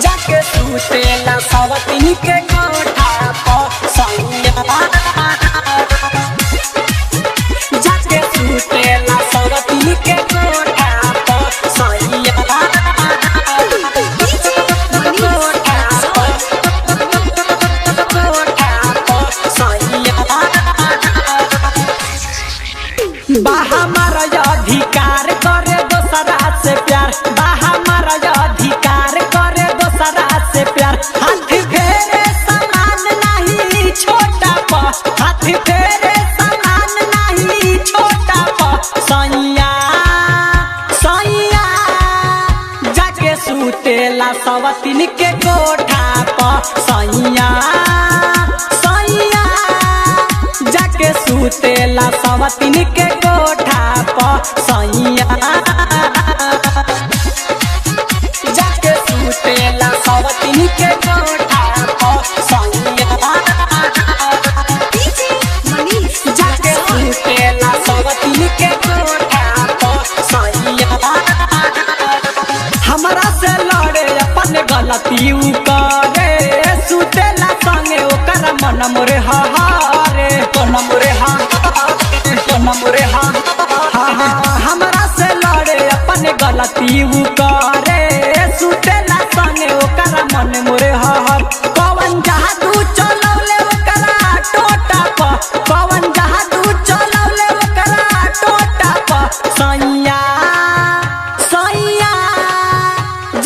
जाके सुतेला सवतीन के कोठा पर सैया जाके सुतेला सवतीन के कोठा पर सैया हमारा अधिकार करे दोसरा से प्यार हमारा अधिकार करे दोसरा से प्यार हाथ फेरे समान नहीं छोटा प हाथ फेरे समान नहीं छोटा प सैया सैया जाके सुतेला सवतीन के कोठा प सैया सैया जाके सुतेला सवतीन के कोठा पर सैया जाके सुतेला सवतीन के कोठा पर सैया जाके सुतेला सवतीन के कोठा पर सैया हमरा से लड़े अपन गलती उ करे सुतेला संगे ओकर मन मोरे हारे मन मोरे हमरा से लड़े अपन गलती उ करे सुतेला संगे ओकर मन मोरे हर पवन जादू चलौले ओकरा टोटा प पवन जादू चलौले ओकरा टोटा प सैया सैया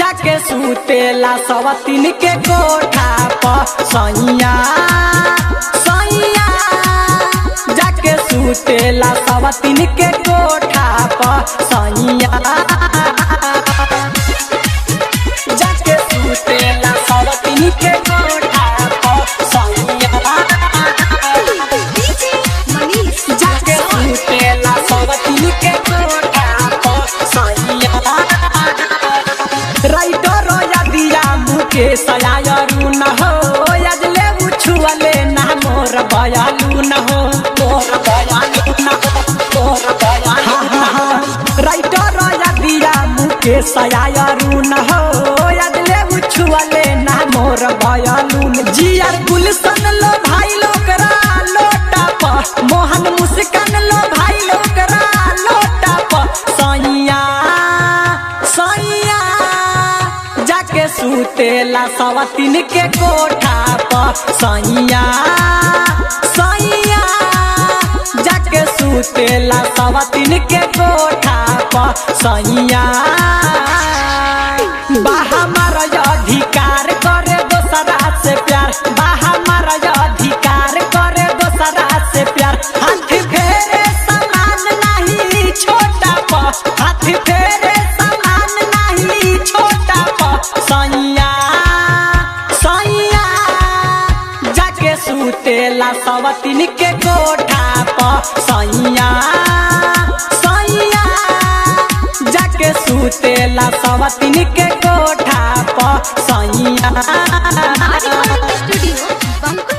जाके सुतेला सवतीन के कोठा प सैया सैया जाके सुतेला सवतीन के कोठा पर सैया जाके सुतेला सवतीन के कोठा पर सैया जाके सुतेला सवतीन के कोठा पर सैया राइटर दिया मुके सयारू न हो अजले उछुअले ना मोर बयालू न हो राइटर दिया मुके सयारू न हो अगले उछुअले ना मोर बयालू जियर गुलशन लो भाई लोकरा लोटा प मोहन मुस्कान लो भाई लोकरा लोटा प सैया सैया जाके सुतेला सवतीन के कोठा प सैया सैया जाके सुतेला सवतीन के कोठा प सैया हमारा अधिकार करे दोसरा से प्यार हमारा अधिकार करे दोसरा से प्यार हाथ फेरे समान नहीं छोटा प हाथ फेरे समान नहीं छोटा प सैया सैया जाके सुतेला सवतीन के कोठा प सैया सैया जाके सुतेला सवतीन के कोठा प सैया स्टूडियो